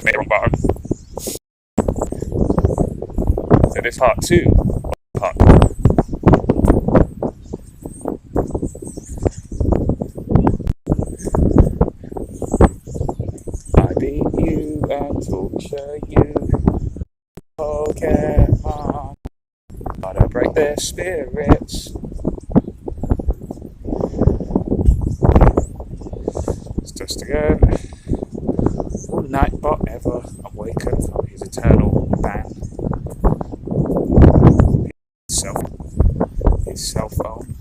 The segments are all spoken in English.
made the wrong button. So this part 2. Part 2. I beat you and torture you. Pokemon. Gotta break their spirits. It's just again. All Nightbot ever awakened from his eternal ban. His cell phone.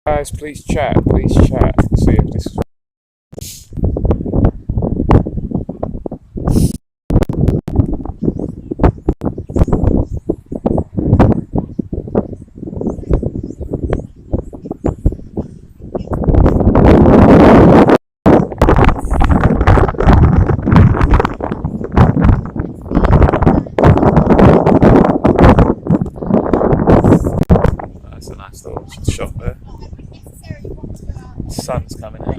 Guys, please chat. See if this is. That's a nice little shot there. Sun's coming out.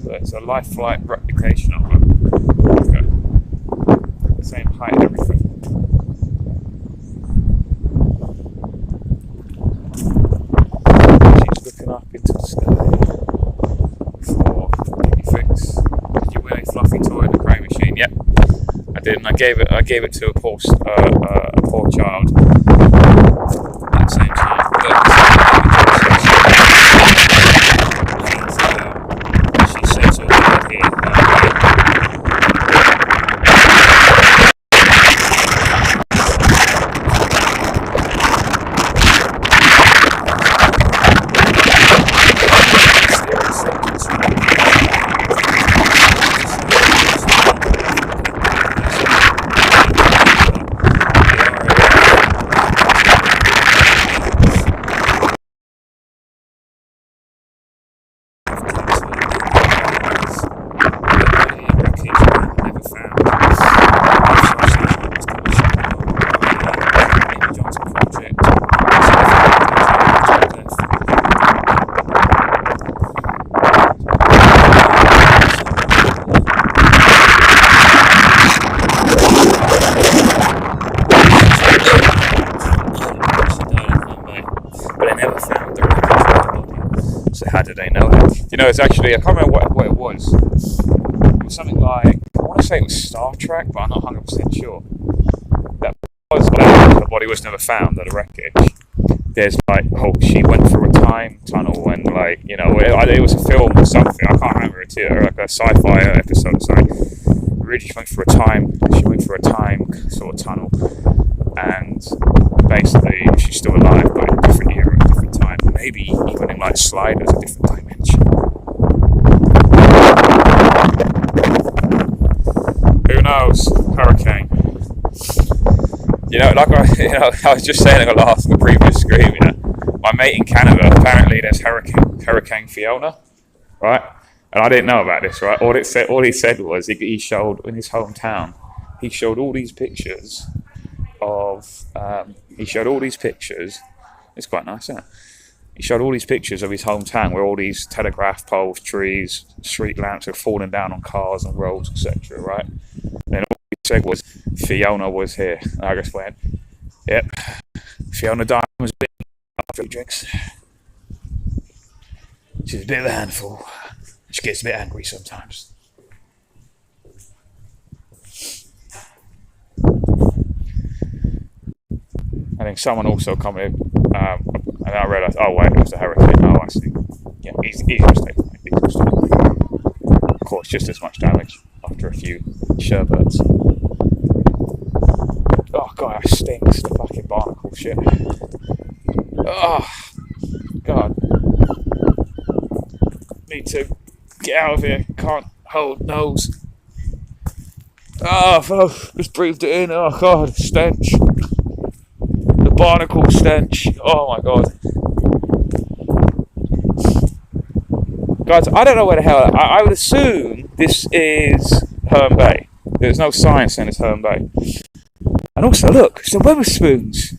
It's a life flight replication of her. Okay. Same height and everything. She's looking up into the sky for a fix. Did you win a fluffy toy in the crane machine? Yep, I did, and I gave it to a poor child at the same time. How did they know that? You know, it's actually, I can't remember what it was. It was something like, I want to say it was Star Trek, but I'm not 100% sure. That body was never found at the wreckage, there's like, oh, she went through a time tunnel, and like, you know, it was a film or something, I can't remember it, like a sci-fi episode, sorry. Really, she went through a time sort of tunnel, and basically she's still alive, but in a different era, a different time, maybe even in like Sliders, a different dimension. Who knows? Hurricane. You know, like I was just saying in the previous stream, you know, my mate in Canada, apparently there's Hurricane Fiona, right? And I didn't know about this, right? All he said was he showed in his hometown. He showed all these pictures of. It's quite nice, isn't it? He showed all these pictures of his hometown where all these telegraph poles, trees, street lamps are falling down on cars and roads, etc. Right? Then all he said was Fiona was here. And I just went, yep. Fiona died was big after 3 drinks. She's a bit of a handful. She gets a bit angry sometimes. I think someone also commented, and I realised, oh wait, it was a hurricane. Oh, I see. Yeah, easy mistake. Of course, just as much damage after a few sherbets. Oh god, it stinks, the fucking barnacle shit. Oh, god. Need to get out of here, can't hold nose. Oh, just breathed it in, oh god, stench. The barnacle stench, oh my god. Guys, I don't know where the hell, I would assume this is Herne Bay. There's no sign saying it's Herne Bay. And also, look, it's the Weatherspoons.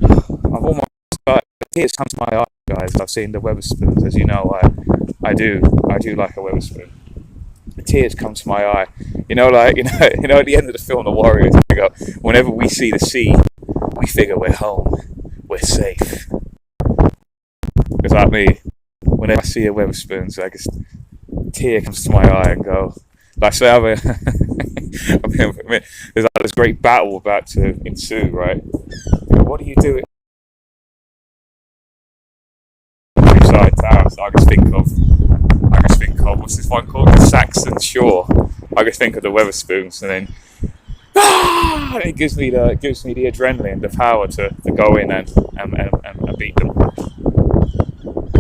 I've almost got tears come to my eyes, guys. I've seen the Weatherspoons, as you know. I do like a Weatherspoon. The tears come to my eye. You know, at the end of the film, The Warriors, they go, whenever we see the sea, we figure we're home, we're safe. It's like me. Whenever I see a Weatherspoons, I just tear comes to my eye and go. Like, say, there's like this great battle about to ensue, right? What do you do? Side towers. I just think of what's this one called? Saxon Shore. I just think of the Weatherspoons, and then it gives me the adrenaline, the power to go in and beat them.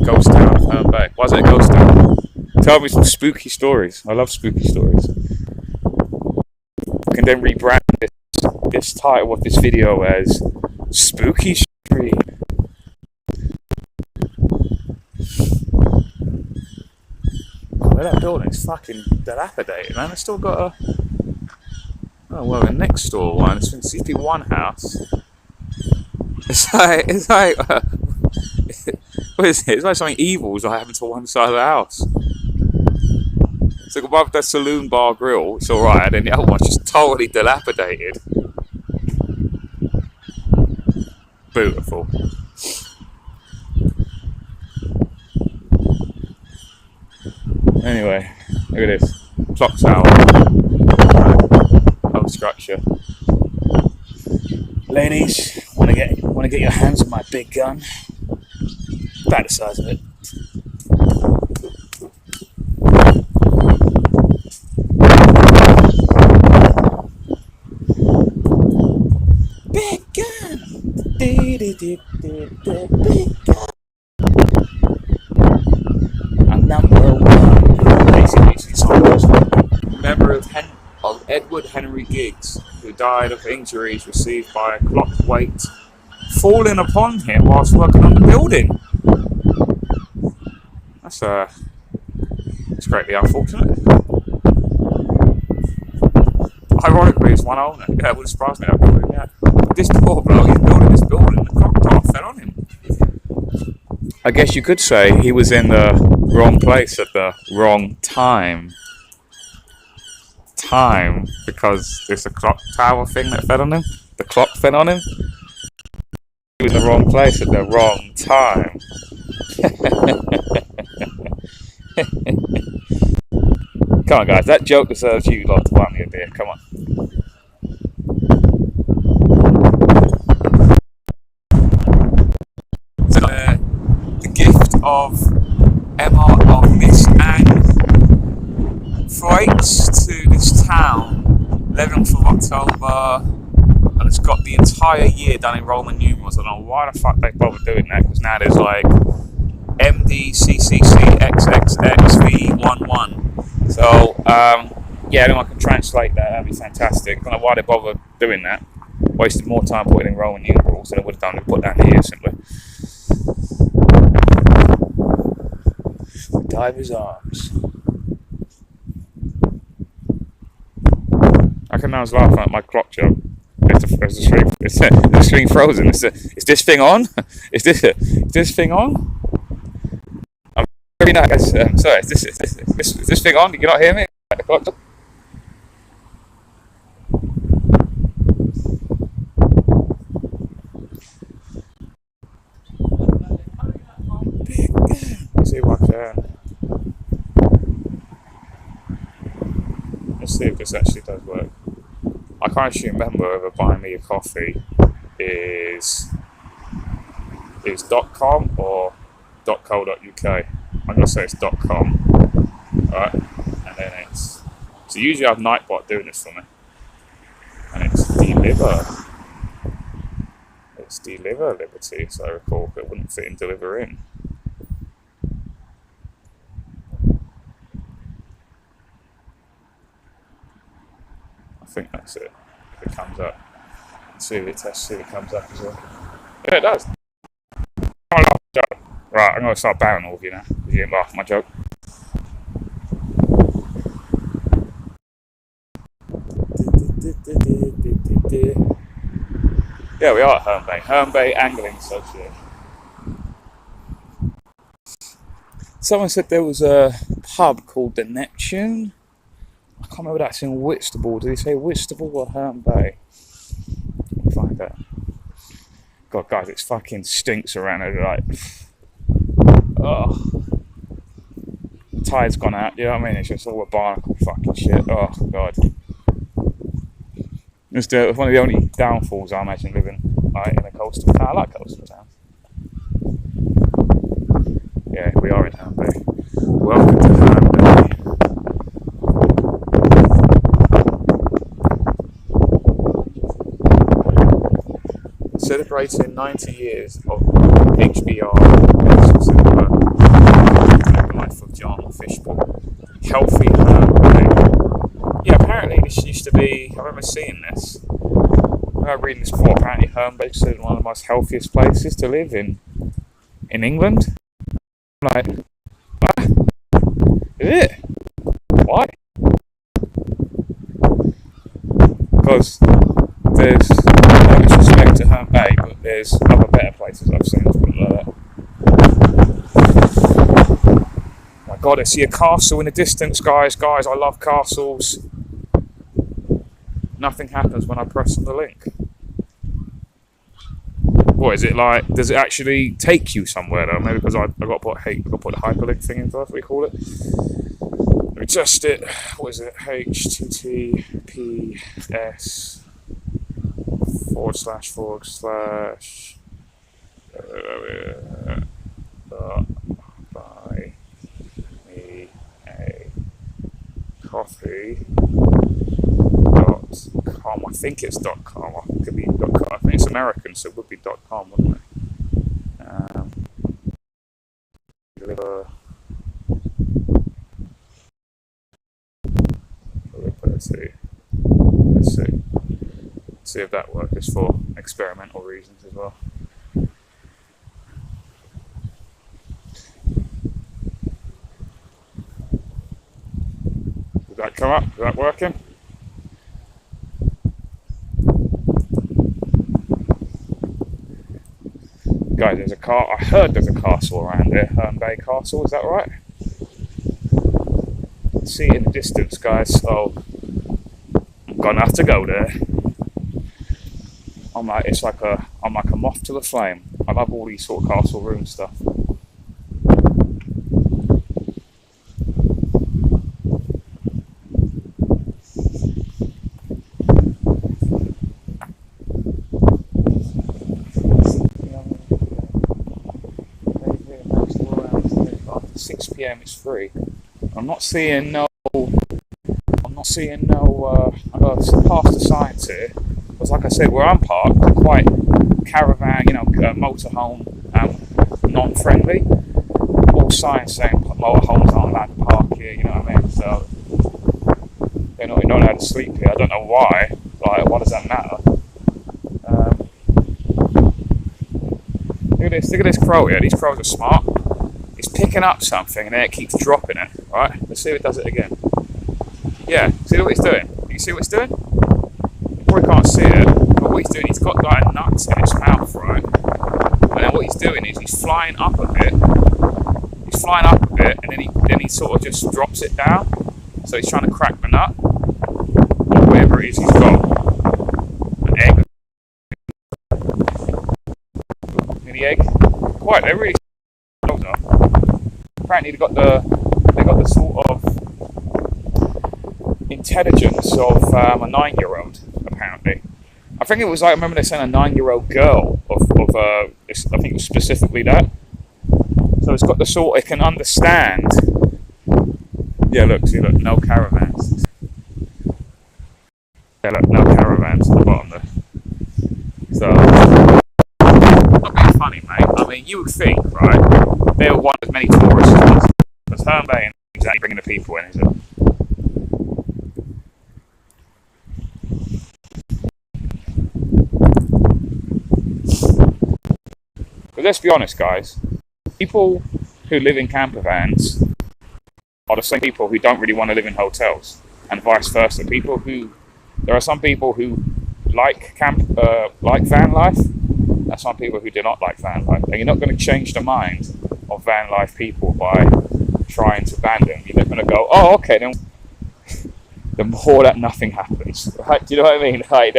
Ghost Town of Herne Bay. Why is it a ghost town? Tell me some spooky stories. I love spooky stories. I can then rebrand this title of this video as Spooky Street. That building's fucking dilapidated, man. It's still got a next door one. It seems to be one house. It's like what is it? It's like something evil's happened to one side of the house. It's like above the saloon bar grill, it's alright, and then the other one's just totally dilapidated. Beautiful. Anyway, look at this. Clock tower. Old structure. Ladies, wanna get your hands on my big gun? About the size of it. Big gun! Big gun! I'm number one. Basically, it's a member of Edward Henry Giggs, who died of injuries received by a clock weight falling upon him whilst working on the building. It's greatly unfortunate. Ironically, it's one owner. Yeah, it would surprise me that building. Yeah, this poor bloke, he's building this building, and the clock tower fell on him. I guess you could say he was in the wrong place at the wrong time. Because there's a clock tower thing that fell on him. The clock fell on him. He was in the wrong place at the wrong time. Come on, guys, that joke deserves you lot to buy me a beer. Come on. of mist and freights to this town, 11th of October, and it's got the entire year done in Roman numerals. I don't know why the fuck they bother doing that, because now there's like MDCCCXXXV11. So, yeah, anyone can translate that, that'd be fantastic. I don't know why they bother doing that. Wasted more time putting in Roman numerals than I would have done to put that in here simply. The Diver's Arms. I can now was laughing at my clock job. Is the screen frozen? Is this thing on? Is this thing on? I'm very nice. Sorry, is this thing on? Did you not hear me? The clock job? Let's see what I can. Let's see if this actually does work. I can't actually remember whether buying me a coffee is .com or .co.uk. I'm gonna say it's .com. Alright, and then it's so usually I have Nightbot doing this for me, and it's deliver. It's deliver Liberty, so I recall, but it wouldn't fit in deliver in. I think that's it. If it comes up, let's see if it tests, see if it comes up as well. Yeah, it does. Right, I'm going to start bowing all of you now, because you didn't laugh at my joke. Yeah, we are at Herne Bay Angling Association. Someone said there was a pub called the Neptune. I can't remember if that's in Whitstable. Did he say Whitstable or Herne Bay? Let me find out. God, guys, it fucking stinks around here. Like, oh, the tide's gone out. You know what I mean? It's just all a barnacle fucking shit. Oh God, it's one of the only downfalls I imagine living like in a coastal town. I like coastal towns. Yeah, we are in Herne Bay. Welcome to Herne Bay. Celebrating 90 years of HBR, the life of John Fishpool. Healthy Herne Bay. Yeah, apparently this used to be, I remember seeing this. I remember reading this before, apparently Herne Bay is one of the most healthiest places to live in England. I'm like, what? Is it? Why? Because there's no disrespect to Herne Bay, but there's other better places I've seen, let's put it like that. My God, I see a castle in the distance, guys. Guys, I love castles. Nothing happens when I press on the link. What is it like? Does it actually take you somewhere though? Maybe because I've got to put the hyperlink thing in first, what do you call it? Let me test it. What is it? https / buy me a coffee.com. I think it's .com. It could be .com. I think it's American, so it would be .com, wouldn't it? Deliver. Let's see if that works. It's for experimental reasons as well. Did that come up? Is that working? Guys, there's a car. I heard there's a castle around there. Herne Bay Castle, is that right? See it in the distance, guys. So I'm gonna have to go there. I'm like a moth to the flame. I love all these sort of castle room stuff. p.m. it's free. I'm not seeing no. I got past the signs here. Because like I said, where I'm parked, they're quite caravan, motorhome, non-friendly. All signs saying motorhomes aren't allowed to park here. You know what I mean? So you're not allowed to sleep here. I don't know why. Like, what does that matter? Look at this crow here. These crows are smart. It's picking up something and then it keeps dropping it. Right? Let's see if it does it again. Yeah, see what it's doing? You see what it's doing? You probably can't see it, but what he's doing, he's got like nuts in his mouth, right? And then what he's doing is he's flying up a bit. He's flying up a bit, and then he sort of just drops it down. So he's trying to crack the nut, or whatever it is he's got. An egg. Mini egg. Quite, they're really apparently they got the sort of intelligence of a 9-year-old, apparently. I think it was like, I remember they saying a 9-year-old girl I think it was specifically that. So it's got the sort, it can understand. Yeah, look, no caravans. Yeah, look, no caravans at the bottom there. So, not being funny, mate. I mean, you would think, right, they would want as many tourists as possible. Because Herne Bay ain't exactly bringing the people in, is it? But let's be honest, guys. People who live in camper vans are the same people who don't really want to live in hotels, and vice versa. There are some people who like van life, and some people who do not like van life. And you're not going to change the mind of van life people by trying to ban them. You're not going to go, oh, okay, then. The more that nothing happens, right? Do you know what I mean? Like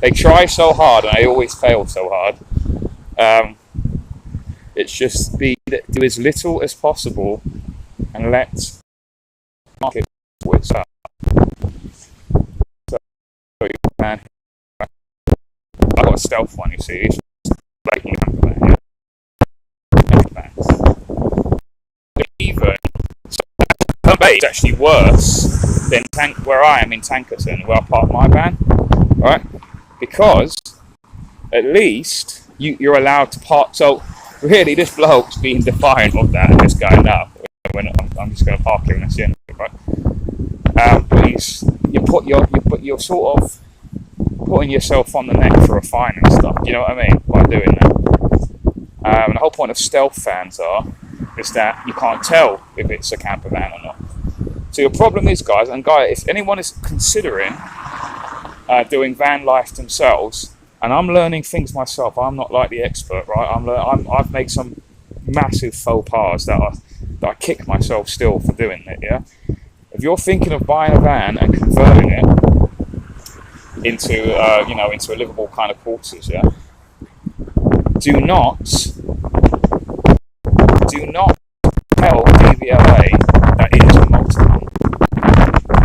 they try so hard and they always fail so hard. It's just do as little as possible and let the market for itself. So you can. I've got a stealth one, you see. It's blatantly even it's actually worse than where I am in Tankerton, where I park my van, right? Because at least you're allowed to park. So really, this bloke's being defiant of that, and this guy now. When I'm just going to park here and that's the end of it, right? But you're sort of putting yourself on the neck for a fine and stuff. Do you know what I mean? By doing that. And the whole point of stealth vans is that you can't tell if it's a camper van or not. So your problem is, guys, if anyone is considering doing van life themselves, and I'm learning things myself, I'm not like the expert, right? I've made some massive faux pas that I kick myself still for doing it. Yeah. If you're thinking of buying a van and converting it into a livable kind of quarters, yeah, do not tell DVLA that it is a motorhome,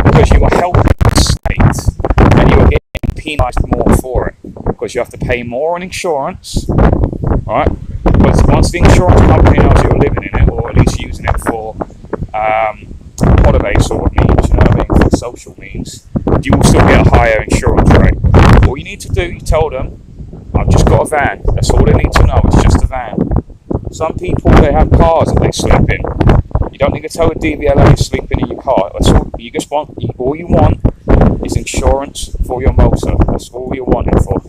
because you are helping the state and you are getting penalised more for it, because you have to pay more on insurance, right? Because once the insurance company knows you're living in it, or at least using it for holiday sort of means, you know what I mean, for social means, you will still get a higher insurance rate. All you need to do, you tell them, I've just got a van. That's all they need to know. It's just a van. Some people, they have cars that they sleep in. You don't need to tell the DVLA you're sleeping in your car. That's all you want is insurance for your motor. That's all you're wanting for.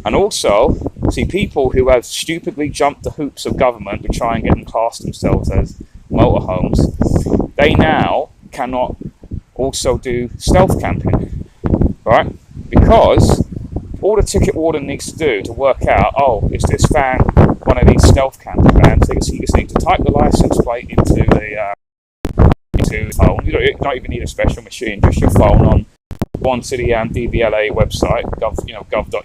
And also, see, people who have stupidly jumped the hoops of government to try and get them classed themselves as motorhomes, they now cannot also do stealth camping, right? Because all the ticket warden needs to do to work out, is this van one of these stealth camper vans? So you just need to type the license plate into the phone. You don't even need a special machine, just your phone on to the DVLA website, gov.uk/DVLA,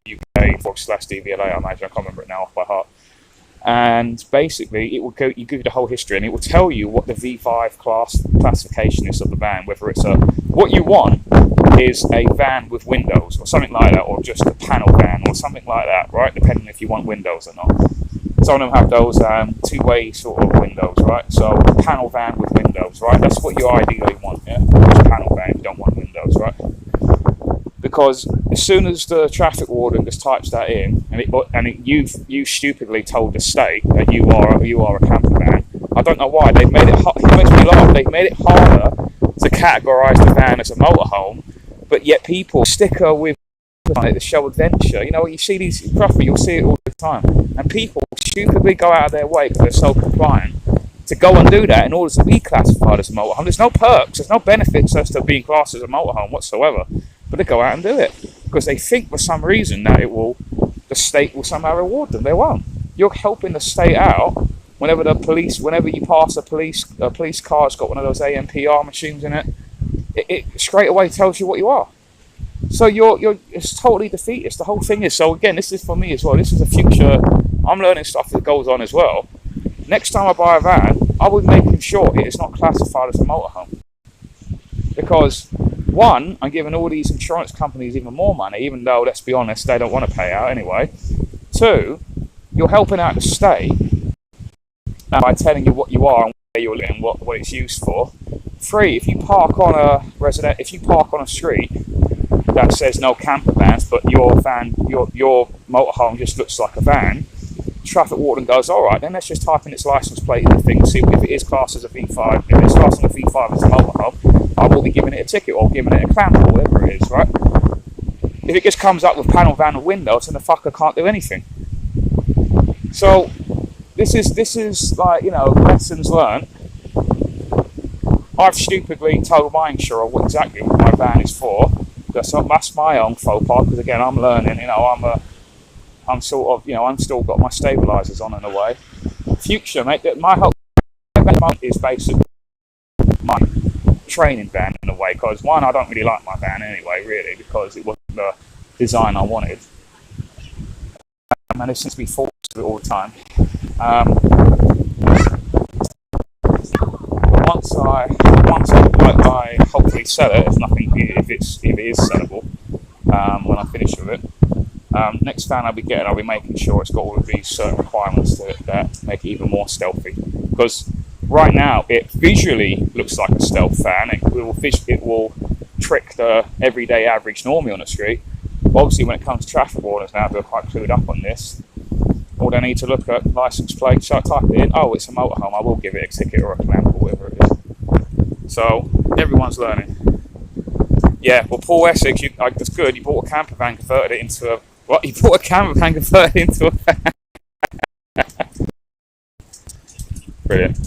I imagine. I can't remember it now off by heart. And basically, it will you give you the whole history, and it will tell you what the V5 classification is of the van. Whether it's what you want is a van with windows or something like that, or just a panel van or something like that, right? Depending if you want windows or not. Some of them have those two-way sort of windows, right? So panel van with windows, right? That's what you ideally want, yeah? Just panel van, you don't want windows, right? Because as soon as the traffic warden just types that in, and you stupidly told the state that you are a camper van. I don't know why they've made it. It makes me laugh. They've made it harder to categorise the van as a motorhome, but yet people sticker with on the show adventure. You know, you see these roughly, you'll see it all the time, and people stupidly go out of their way because they're so compliant to go and do that in order to be classified as a motorhome. There's no perks, there's no benefits as to being classed as a motorhome whatsoever, but they go out and do it because they think for some reason that the state will somehow reward them. They won't. You're helping the state out whenever you pass a police car's got one of those AMPR machines in it. It straight away tells you what you are. So it's totally defeatist. The whole thing is, so again, this is for me as well. This is a future. I'm learning stuff that goes on as well. Next time I buy a van, I will be making sure it is not classified as a motorhome. Because one, I'm giving all these insurance companies even more money, even though, let's be honest, they don't want to pay out anyway. Two, you're helping out the state by telling you what you are and where you're living, what it's used for. Three, if you park on a street that says no camper vans, but your motorhome just looks like a van, traffic warden goes, all right, then let's just type in its license plate and thing, see if it is classed as a V5. If it's classed as a V5 as a motorhome, I will be giving it a ticket or giving it a clamp or whatever it is, right? If it just comes up with panel van and windows, then the fucker can't do anything. So this is like, you know, lessons learned. I've stupidly told my insurer what exactly my van is for. That's my own faux pas, because again, I'm learning, you know, I'm sort of, you know, I'm still got my stabilisers on in a way. Future, mate, my whole van is basically my training van in a way, because one, I don't really like my van anyway, really, because it wasn't the design I wanted. And it seems to be forced to it all the time. Once I hopefully sell it, if it is sellable, when I finish with it, next van I'll be making sure it's got all of these certain requirements to it that make it even more stealthy. Because right now it visually looks like a stealth van. It will trick the everyday average normie on the street. But obviously, when it comes to traffic wardens now, they're quite clued up on this. All they need to look at license plate, so I type it in, oh, it's a motorhome, I will give it a ticket or a clamp or whatever it is. So, everyone's learning. Yeah, well, Paul Essex, that's good, you bought a camper van, converted it into a... What? You bought a camper van, converted it into a van? Brilliant.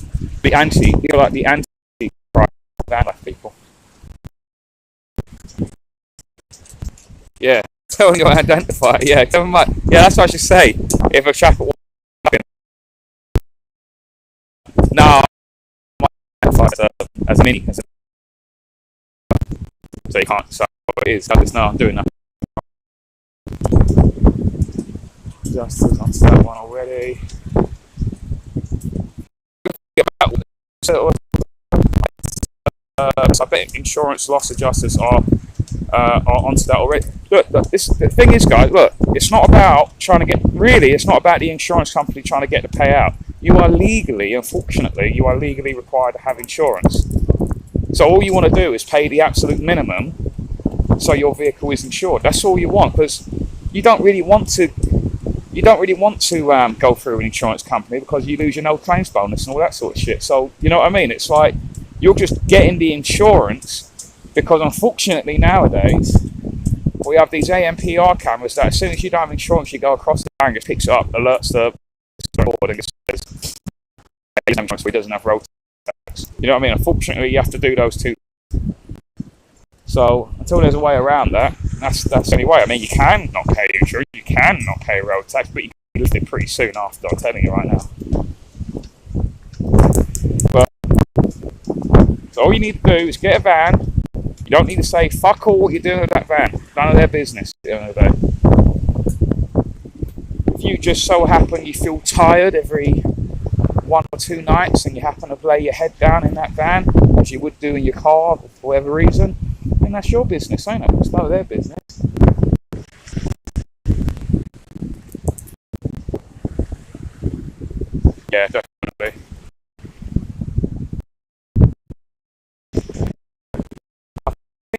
You're like the anti-van life people. Yeah. Telling you how to identify it, yeah. Yeah, that's what I should say. If a traffic warden, no, I might identify it as a mini, so you can't decide what it is. No, I'm doing that. Just onto that one already. So I bet insurance loss adjusters are onto that already. Look, the thing is, guys, look, it's not about it's not about the insurance company trying to get the payout. Unfortunately, you are legally required to have insurance. So all you want to do is pay the absolute minimum so your vehicle is insured. That's all you want, because you don't really want to go through an insurance company because you lose your no claims bonus and all that sort of shit. So, you know what I mean? It's like you're just getting the insurance because unfortunately nowadays we have these AMPR cameras that as soon as you don't have insurance, you go across the bank, it picks it up, alerts the board and says he doesn't have road tax. You know what I mean? Unfortunately, you have to do those two. So until there's a way around that, that's the only way. I mean, you can not pay insurance, you can not pay road tax, but you can lose it pretty soon after. I'm telling you right now. But so all you need to do is get a van. You don't need to say fuck all what you're doing with that van. None of their business at the end of the day. If you just so happen you feel tired every 1 or 2 nights and you happen to lay your head down in that van as you would do in your car for whatever reason, then that's your business, ain't it? It's none of their business. Yeah, definitely.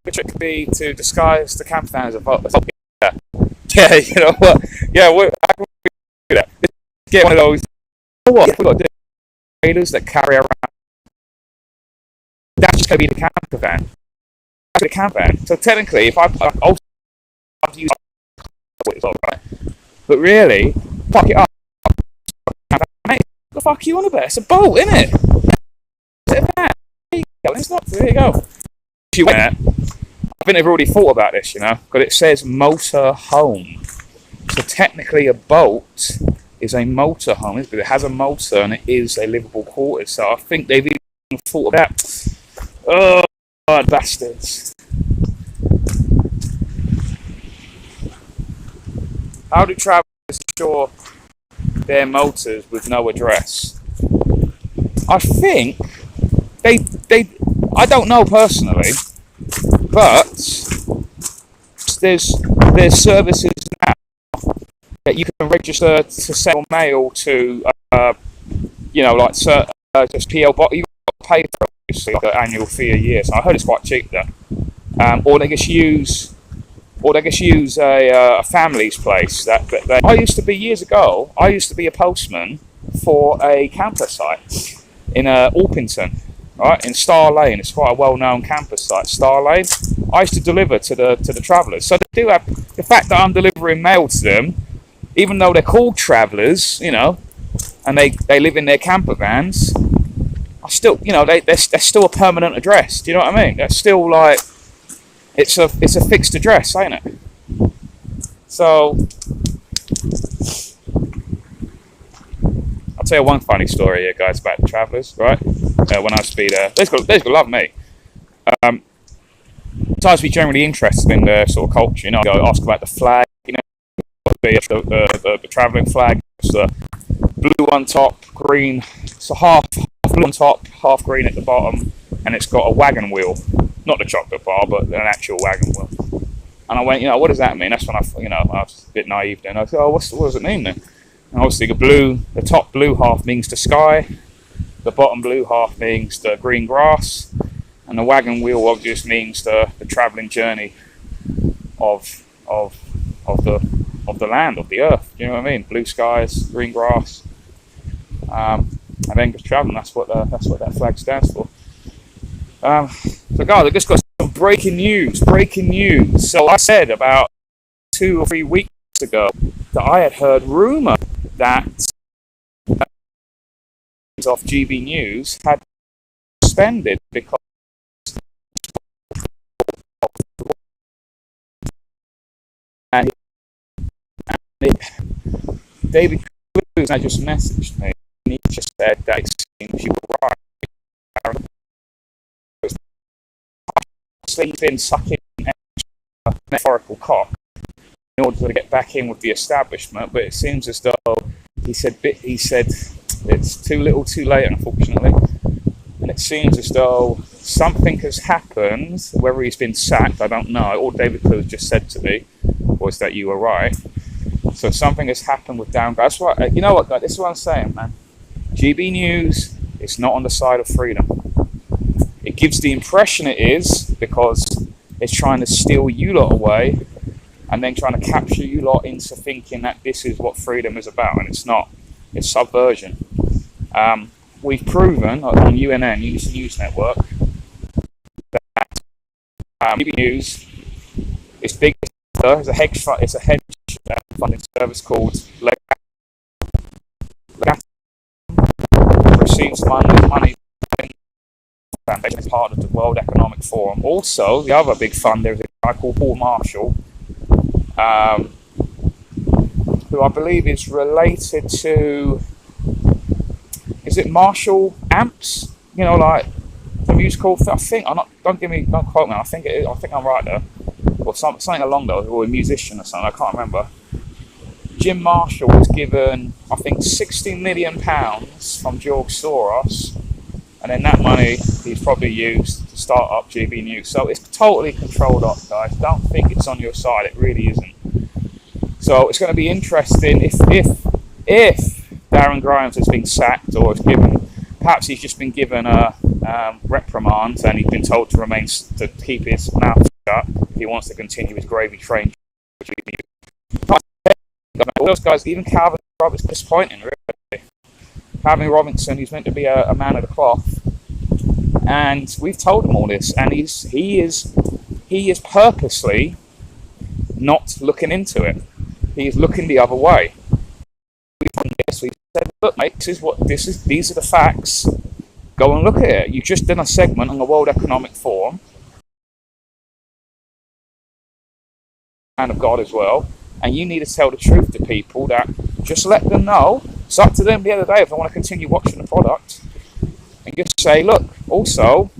The trick could be to disguise the camper van as a boat. Yeah, yeah, you know what? Yeah, how can we do that? Let's get one of those. You know what? We've got to do trailers that carry around. That's just going to be the camper van. That's the camper van. So technically, if I also use it, right? But really, fuck it up. Mate, what the fuck are you on about? It's a boat, isn't it? It's a van. There you go. It's not. There you go. If you went there, I think they've already thought about this, you know, because it says motor home. So technically, a boat is a motor home, but it has a motor and it is a livable quarters. So I think they've even thought of that. Oh, bastards! How do travellers insure their motors with no address? I think they. I don't know personally, but there's services now that you can register to send mail to, you know, like just PL box. You got to pay for it, like an annual fee a year. So I heard it's quite cheap there. Or they just use a family's place. I used to be years ago. I used to be a postman for a camper site in Orpington. Right, in Star Lane. It's quite a well-known campus site, Star Lane. I used to deliver to the travellers. So they do have the fact that I'm delivering mail to them, even though they're called travellers, you know, and they live in their camper vans. I still, you know, they're still a permanent address. Do you know what I mean? That's still like it's a fixed address, ain't it? So I'll tell you one funny story here, guys, about the travellers, right? When I used to be there, they've got to love me. Sometimes be generally interested in the sort of culture, you know. I ask about the flag, you know, the travelling flag. It's the blue on top, green. So half blue on top, half green at the bottom, and it's got a wagon wheel, not the chocolate bar, but an actual wagon wheel. And I went, you know, what does that mean? That's when I was a bit naive then. I said, oh, what does it mean then? And obviously the top blue half means the sky, the bottom blue half means the green grass, and the wagon wheel obviously means the travelling journey of the land, of the earth. Do you know what I mean? Blue skies, green grass, and then just travelling. That's what that flag stands for. So guys, I just got some breaking news. So I said about 2 or 3 weeks ago that I had heard rumour that of GB News had suspended because David Cruz just messaged me and he just said that it seems you were right. He's been sucking a metaphorical cock in order to get back in with the establishment, but it seems as though he said it's too little too late, unfortunately, and it seems as though something has happened. Whether he's been sacked, I don't know. All David Cruz just said to me was that you were right. So something has happened with Down. That's what, you know what, guys, this is what I'm saying, man. GB News is not on the side of freedom. It gives the impression it is because it's trying to steal you lot away and then trying to capture you lot into thinking that this is what freedom is about, and it's not. It's subversion. We've proven on UNN, Unity News Network, that GB News is big. It's a hedge funding service called Legat. Receives money Foundation as part of the World Economic Forum. Also, the other big funder is a guy called Paul Marshall, who I believe is related to, is it Marshall Amps? You know, like the musical. I think don't quote me. I think it is. I think I'm right there, or something along those, or a musician or something. I can't remember. Jim Marshall was given, I think, £60 million from George Soros, and then that money he's probably used to start up GB News. So it's totally controlled up, guys. Don't think it's on your side. It really isn't. So it's going to be interesting if Darren Grimes has been sacked, or perhaps he's just been given a reprimand, and he's been told to keep his mouth shut if he wants to continue his gravy train. All those guys, even Calvin Roberts, disappointing, really. Calvin Robinson, who's meant to be a man of the cloth, and we've told him all this, and he is purposely not looking into it. He is looking the other way. We said, look, mate, these are the facts. Go and look at it. You've just done a segment on the World Economic Forum, and of God as well. And you need to tell the truth to people. That just let them know. It's up to them the other day if they want to continue watching the product. And just say, look, also,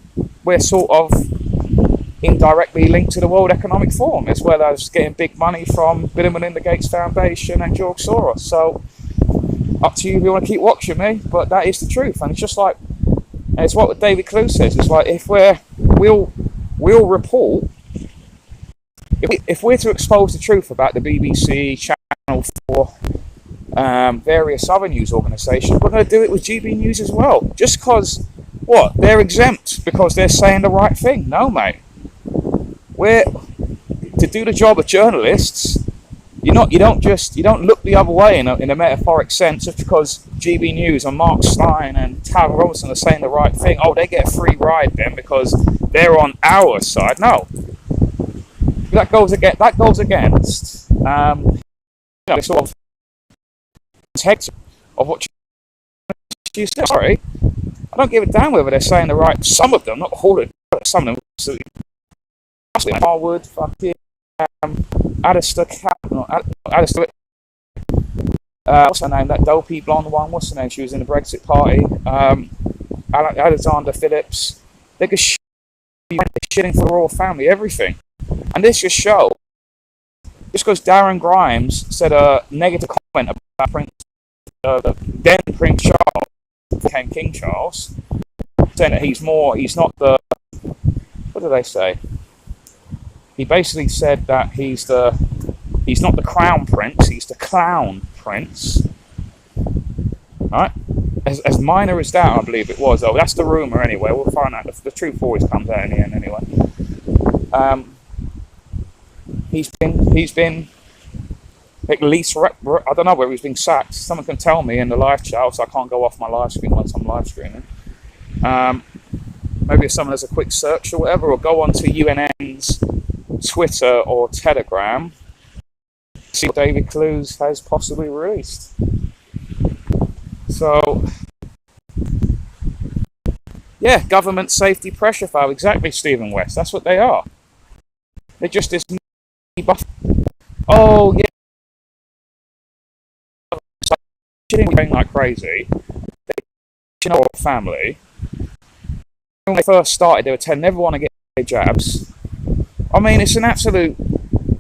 we're sort of indirectly linked to the World Economic Forum, as well as getting big money from Bill and Melinda Gates Foundation and George Soros. So, up to you if you want to keep watching me, but that is the truth. And it's just like, it's what David Clue says. It's like, if we'll report, if we're to expose the truth about the BBC, Channel 4, various other news organisations, we're going to do it with GB News as well. Just because, they're exempt because they're saying the right thing. No, mate. To do the job of journalists, you don't look the other way in a metaphoric sense just because GB News and Mark Stein and Calvin Robinson are saying the right thing. Oh, they get a free ride then because they're on our side. No. That goes against sort of text of what you said. Sorry, I don't give a damn whether they're saying the right. Some of them, not all of them, but some of them. Harwood, fucking Alistair what's her name? That dopey blonde one. What's her name? She was in the Brexit party. Alexander Phillips. They could shitting for the royal family, everything. And this just shows, just because Darren Grimes said a negative comment about then Prince Charles, became King Charles, saying that he's not the, what did they say? He basically said that he's not the crown prince, he's the clown prince. Right? As minor as that, I believe it was, though. That's the rumour anyway. We'll find out. The truth always comes out in the end anyway. He's been at least, I don't know whether he's been sacked. Someone can tell me in the live chat, so I can't go off my live screen once I'm live streaming. Maybe if someone has a quick search or whatever, or go on to UNN's Twitter or Telegram, see what David Clues has possibly released. So, yeah, government safety pressure valve, exactly, Stephen West. That's what they are. They're just this buff. Oh, yeah. Going like crazy. They family. When they first started, they were telling everyone to get their jabs. I mean, it's an absolute.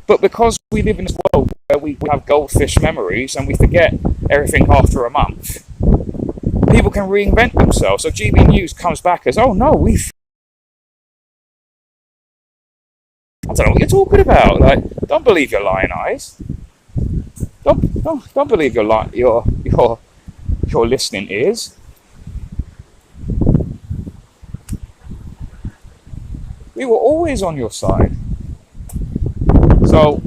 But because we live in this world where we have goldfish memories and we forget everything after a month, people can reinvent themselves. So GB News comes back as, oh no, I don't know what you're talking about. Like, don't believe your lying eyes. Don't believe your listening ears. We were always on your side. So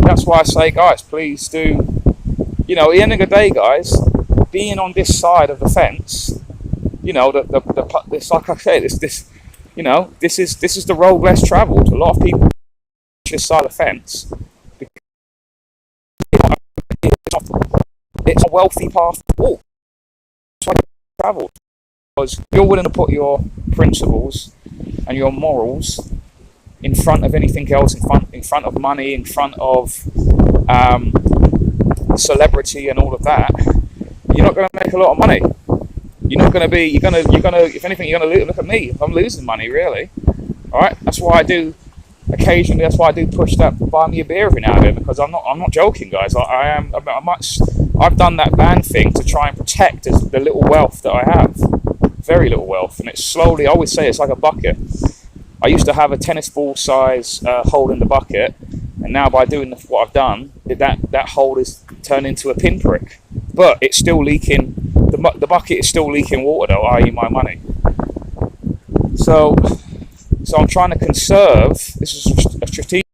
that's why I say, guys, please do. At the end of the day, guys, being on this side of the fence, this, like I said, this is the road less travelled. A lot of people this side of the fence. It's a wealthy path to walk. It's like travel. Because you're willing to put your principles and your morals in front of anything else, in front of money, in front of celebrity and all of that, you're not going to make a lot of money. You're going to, if anything, you're going to look at me. I'm losing money, really. All right? That's why I do push that buy me a beer every now and then, because I'm not joking, guys. I've done that ban thing to try and protect the little wealth that I have. Very little wealth, and it's slowly, I always say it's like a bucket. I used to have a tennis ball size hole in the bucket, and now by doing what I've done, that hole is turned into a pinprick. But it's still leaking, the bucket is still leaking water though, i.e. my money. So I'm trying to conserve, this is a strategic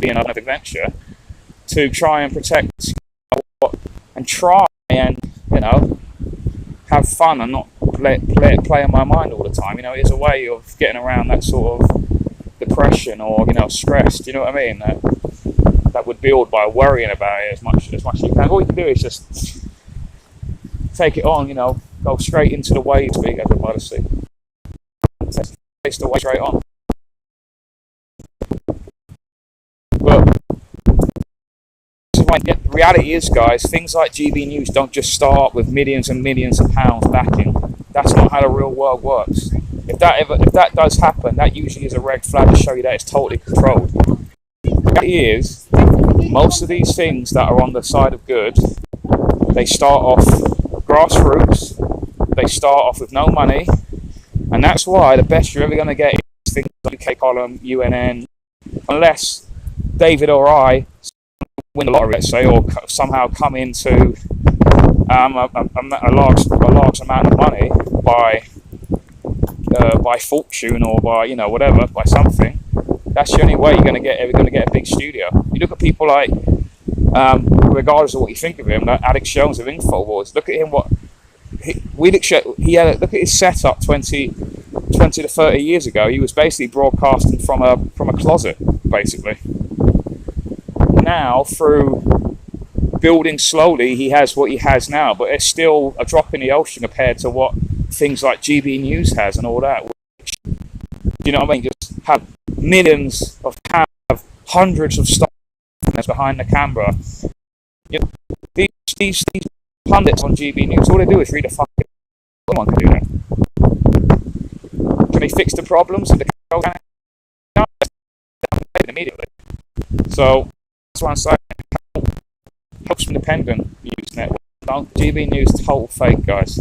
being an adventure, to try and protect, and try and, have fun and not play on my mind all the time. It is a way of getting around that sort of depression or, stress, do you know what I mean? That would build by worrying about it as much as you can. All you can do is just take it on, go straight into the waves, being everybody see. Face the way straight on. But the reality is, guys, things like GB News don't just start with millions and millions of pounds backing. That's not how the real world works. If that does happen, that usually is a red flag to show you that it's totally controlled. The reality is, most of these things that are on the side of good, they start off grassroots, they start off with no money, and that's why the best you're ever going to get is things like UK Column, UNN, unless David or I win the lottery, let's say, or somehow come into a large amount of money by fortune or by whatever, by something. That's the only way you're going to get a big studio. You look at people like, regardless of what you think of him, like Alex Jones of Infowars. Look at him. Look at his setup 20 to 30 years ago. He was basically broadcasting from a closet, basically. Now, through building slowly, he has what he has now, but it's still a drop in the ocean compared to what things like GB News has and all that. Which, you know what I mean? Just have millions of cameras, have hundreds of staff behind the camera. These pundits on GB News, all they do is read a fucking. Anyone can do that. Can they fix the problems of the control? No, immediately. So that's what I'm saying. Helps independent news network. GB News total fake, guys.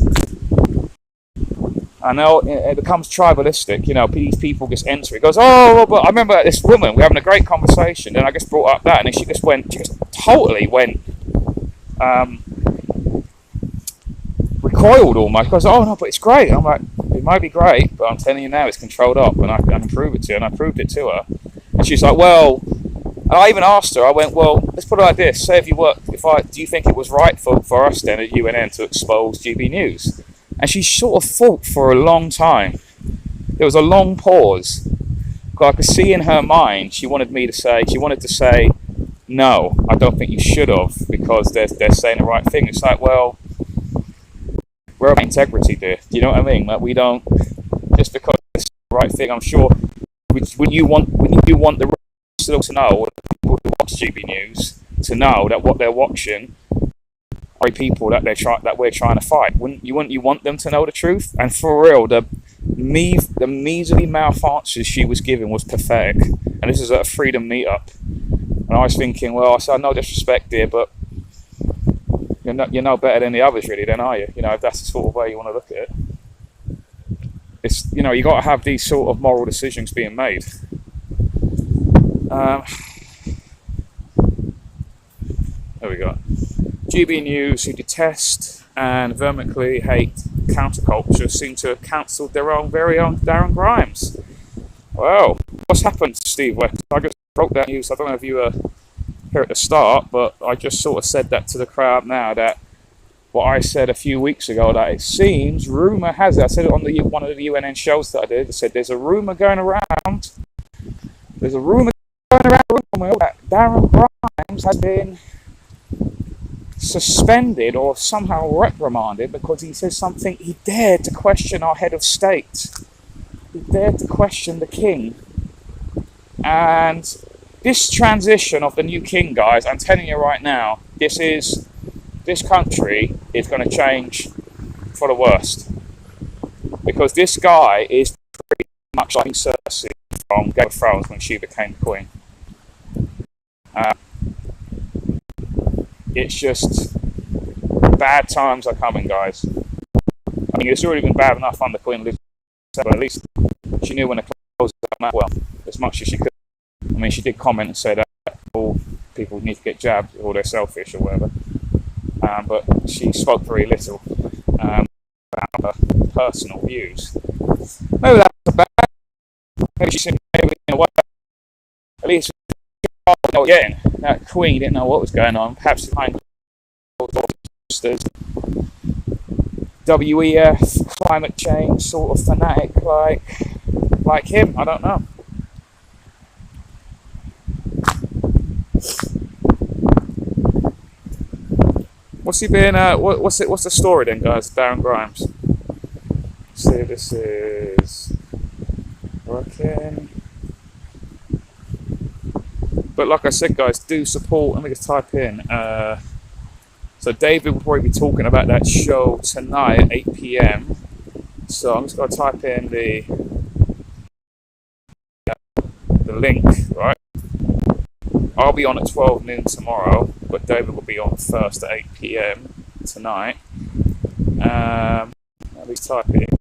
I know it becomes tribalistic. These people just enter. It goes, oh, but I remember this woman. We're having a great conversation, and I just brought up that, and then she just totally went. Recoiled almost. Because oh no, but it's great. I'm like, it might be great, but I'm telling you now, it's controlled up, and I can prove it to her. And I proved it to her, and she's like, well. And I even asked her. I went, well, let's put it like this. Say do you think it was right for us then at UNN to expose GB News? And she sort of thought for a long time. There was a long pause. I could see in her mind she wanted to say, no, I don't think you should have, because they're saying the right thing. It's like, well, we're about integrity, dear. Do you know what I mean? Like, we don't, just because it's the right thing. I'm sure when you want the still to know, or the people who watch GB News to know that what they're watching are people that we're trying to fight. Wouldn't you want them to know the truth? And for real, the measly mouth answers she was giving was pathetic. And this is at a freedom meetup, and I was thinking, well, I said no disrespect, dear, but you're no better than the others, really, then, are you? If that's the sort of way you want to look at it. It's you got to have these sort of moral decisions being made. There we go. GB News, who detest and vehemently hate counterculture, seem to have cancelled their own very own Darren Grimes. Well, what's happened to Steve West? I just broke that news. I don't know if you were here at the start, but I just sort of said that to the crowd now, that what I said a few weeks ago, that it seems, rumour has it, I said it on one of the UNN shows that I did, I said there's a rumour going around that Darren Grimes has been suspended or somehow reprimanded because he says something. He dared to question our head of state. He dared to question the king. And this transition of the new king, guys, I'm telling you right now, this country is going to change for the worst. Because this guy is pretty much like Cersei from Game of Thrones when she became queen. It's just bad times are coming, guys. I mean, it's already been bad enough under Queen Elizabeth, but at least she knew when to close that well as much as she could. I mean, she did comment and say that people need to get jabbed or they're selfish or whatever. But she spoke very little about her personal views. Maybe that's a bad. Maybe she said, maybe in a way, at least we know what getting. That Queen didn't know what was going on. Perhaps behind doors, WEF, climate change sort of fanatic like him. I don't know. What's he been? What's the story then, guys? Darren Grimes. See, this is working. But like I said, guys, do support. Let me just type in. So David will probably be talking about that show tonight at 8 p.m. So I'm just going to type in the link, right? I'll be on at 12 noon tomorrow, but David will be on first at 8 p.m. tonight. Let me type it in.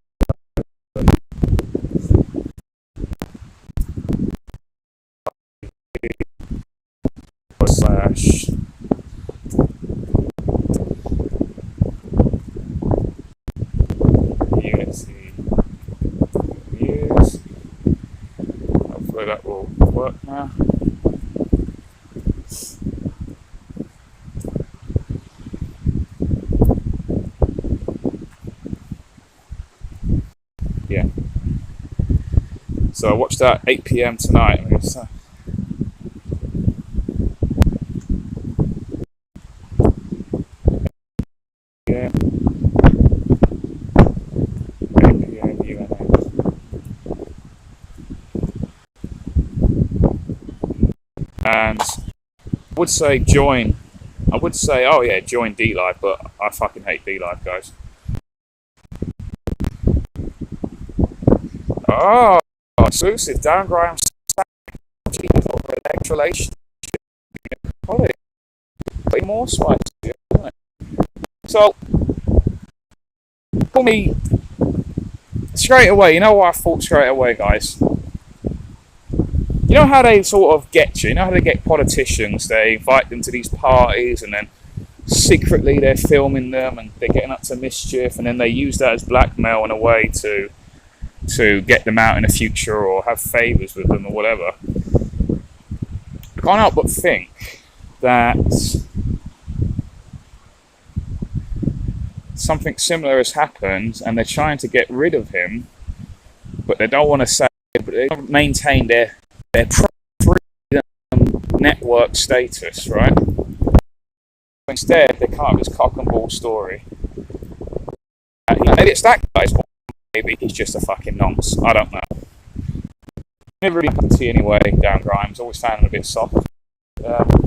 Slash Unity Reviews. Hopefully that will work now. Yeah. So I watched that 8 p.m. tonight. And I would say join. I would say, oh yeah, join D Live, but I fucking hate D Live, guys. Oh, exclusive. Darren Grimes over electrolytion. Way more spicy, isn't it? So, for me, straight away, you know what I thought straight away, guys? You know how they sort of get you? You know how they get politicians? They invite them to these parties and then secretly they're filming them and they're getting up to mischief, and then they use that as blackmail in a way to get them out in the future or have favours with them or whatever. I can't help but think that something similar has happened and they're trying to get rid of him, but they don't want to say, but they don't maintain their freedom network status, right? Instead, they come up with this cock and ball story. Maybe it's that guy's fault. Maybe he's just a fucking nonce. I don't know. Never really come to see anyway, Darren Grimes. Always found him a bit soft. But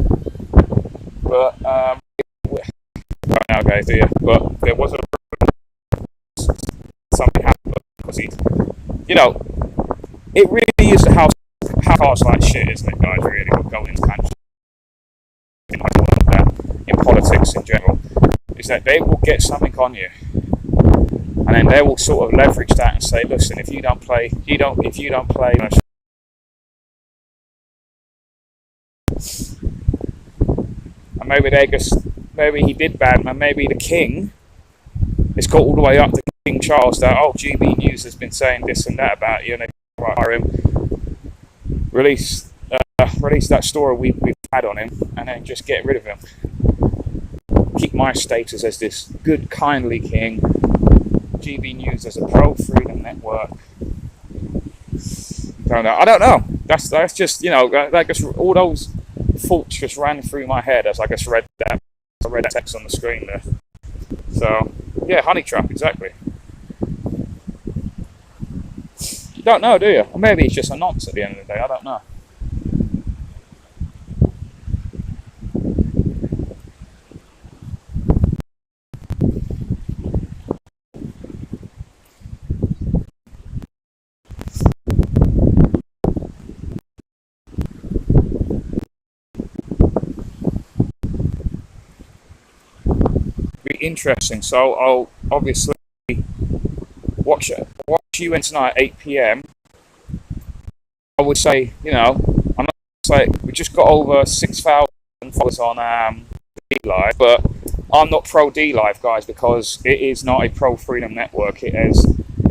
right now, guys, do you? But there was something happened because he, you know, it really is how cars like shit, isn't it, guys? Really, what going into tangents in politics in general is that they will get something on you. And then they will sort of leverage that and say, listen, if you don't play, and maybe he did bad, man. Maybe the king, it's got all the way up to King Charles that, oh, GB News has been saying this and that about you, and they hire him, release that story we've had on him, and then just get rid of him. Keep my status as this good, kindly king. GB News as a pro-freedom network. I don't know. That's just, you know, that just all those thoughts just ran through my head as I just read that text on the screen there. So yeah, honey trap, exactly. You don't know, do you? Or maybe it's just a nonce at the end of the day. I don't know. Interesting. So I'll obviously watch you in tonight at 8 p.m. I would say, you know, I'm not saying we just got over 6,000 followers on D Live, but I'm not pro D Live, guys, because it is not a pro freedom network. It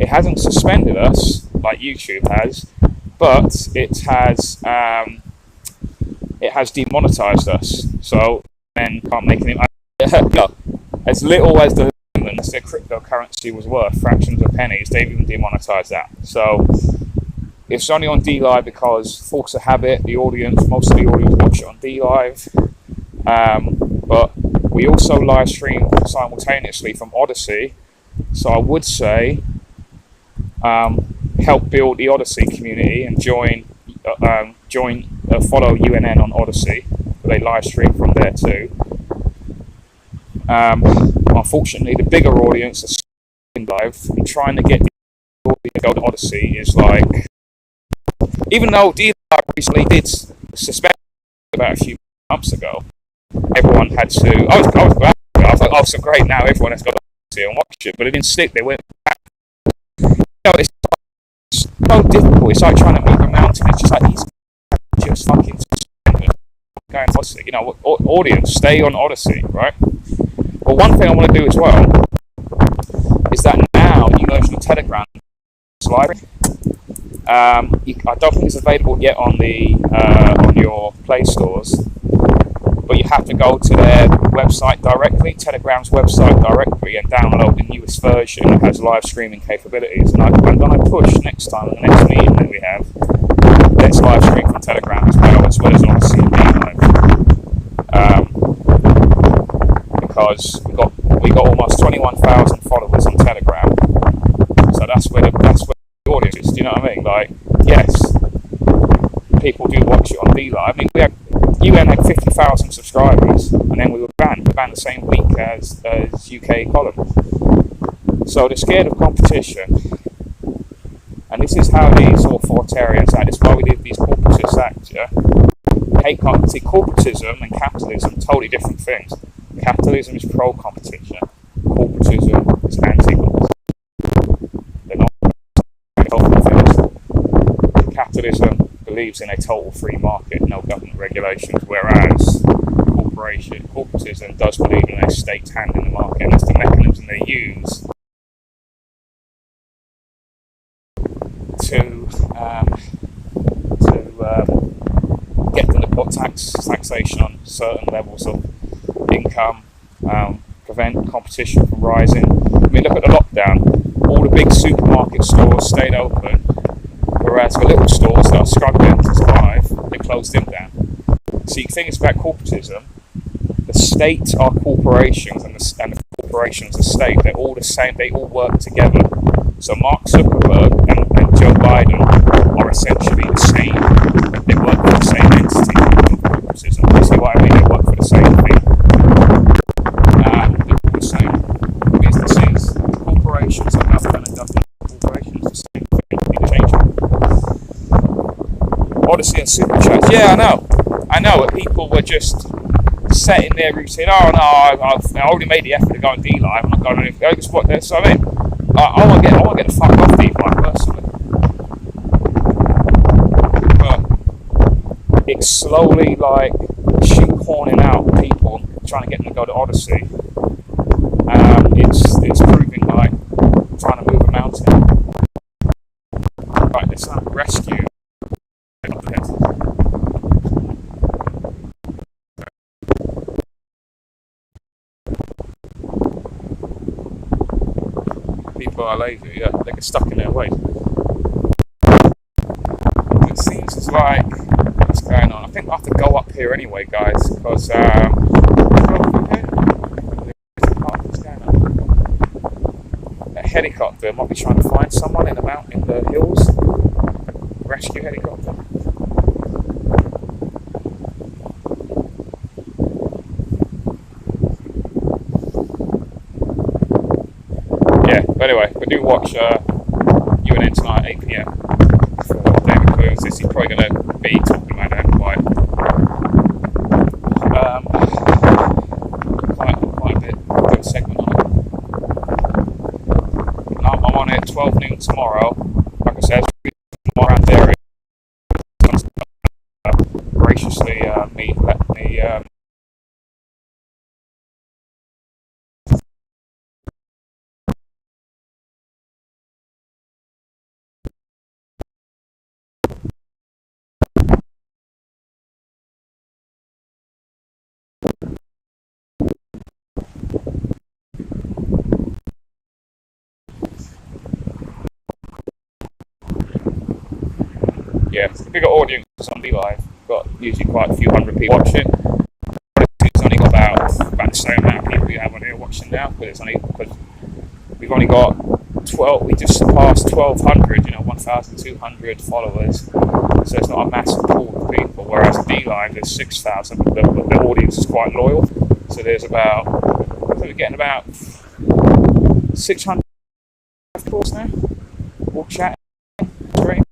hasn't suspended us like YouTube has, but it has demonetized us. So men can't make any. As little as the their cryptocurrency was worth, fractions of pennies, they've even demonetized that. So it's only on D Live because force of habit, most of the audience watch it on D Live. But we also live stream simultaneously from Odyssey. So I would say help build the Odyssey community and follow UNN on Odyssey. They live stream from there too. Unfortunately, the bigger audience is live, and trying to get the audience to go to Odyssey is like, even though D Live recently did suspend about a few months ago, everyone had to. I was glad. I was like, oh, so great! Now everyone has got to Odyssey and watch it, but it didn't stick. They went back. It's so difficult. It's like trying to move a mountain. It's just like these just fucking going to Odyssey. Audience, stay on Odyssey, right? But one thing I want to do as well is that now you know the Telegram library. I don't think it's available yet on your Play stores, but you have to go to their website directly, Telegram's website directly, and download the newest version. It has live streaming capabilities, and I'm going to push next time in the next meeting that we have. Let's live stream from Telegram as well as Odyssey and D Live. Because we got almost 21,000 followers on Telegram, so that's where the audience is. Do you know what I mean? Like, yes, people do watch it on D Live. I mean, UN had 50,000 subscribers, and then we were banned. We were banned the same week as UK column. So they're scared of competition, and this is how these authoritarians act. It's why we did these corporatist acts. Yeah, see, corporatism and capitalism, totally different things. Capitalism is pro-competition. Corporatism is anti-competition. They're not healthy things. Capitalism believes in a total free market, no government regulations, whereas corporatism does believe in a state's hand in the market, and it's the mechanism they use to get them to put taxation on certain levels of income, prevent competition from rising. I mean, look at the lockdown. All the big supermarket stores stayed open, whereas the little stores that are struggling to survive, they closed them down. See, the thing is about corporatism, the state are corporations, and the corporations are state. They're all the same. They all work together. So Mark Zuckerberg and Joe Biden are essentially the same. They work for the same entity. Corporatism. You see what I mean? They work for the same thing. They're all the same businesses. Corporations are government and government corporations. The same thing. Odyssey and Super Chats. Yeah, I know. But people were just setting their routine. Oh no, I already made the effort to go on D Live. I'm not going to go. Just what? So I mean, I want to get the fuck off D Live personally. But it's slowly like shoehorning out people, trying to get them to go to Odyssey. It's proving like trying to move a mountain. Right, let's rescue. People are lazy, yeah, they get stuck in their ways. It seems as like what's going on. I think I have to go up here anyway, guys, because a helicopter might be trying to find someone in the mountain, in the hills. Rescue helicopter. Yeah, but anyway, we do watch UNN tonight at 8 PM for David Clues. This is probably going to be talking about that quite a bit. Do a segment on it. I'm on it 12 noon tomorrow. Like I said, around there. Graciously let me yeah, it's a bigger audience on the live. Got usually quite a few hundred people watching. It's only got about the same amount of people you have on here watching now, because we've only got 12. We just surpassed 1,200, 1,200 followers. So it's not a massive pool of people. Whereas D Live there's 6,000. The audience is quite loyal. So there's I think we're getting about 600 people now. All chatting. Stream.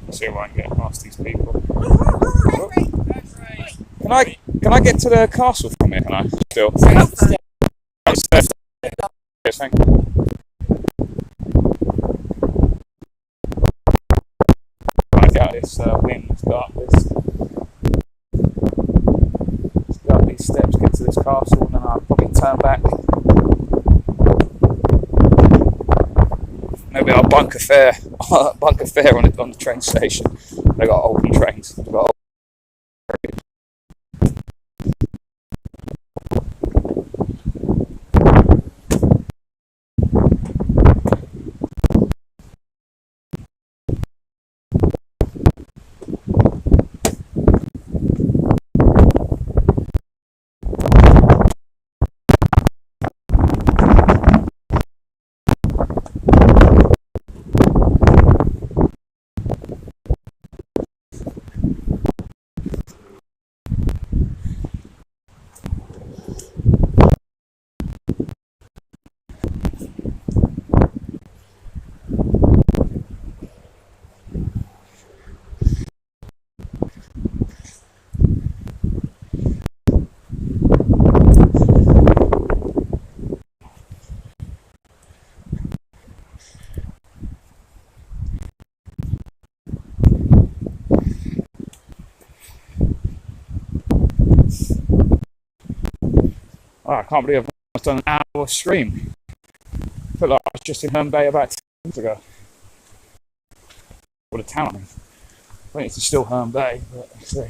See if I can get past these people. Oh. Can I get to the castle from here? Can I still? Yes, thank you. I got this wind. It's got these steps. Get to this castle, and then I'll probably turn back. Maybe I'll bunker fare on the train station. They got open trains. Oh, I can't believe I've done an hour stream. I feel like I was just in Herne Bay about 2 months ago. Or the town. I think it's still Herne Bay, but let's see.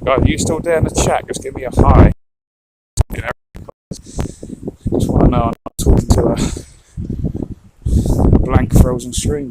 Guys, are you still there in the chat? Just give me a hi. Just want to know I'm not talking to a blank frozen stream.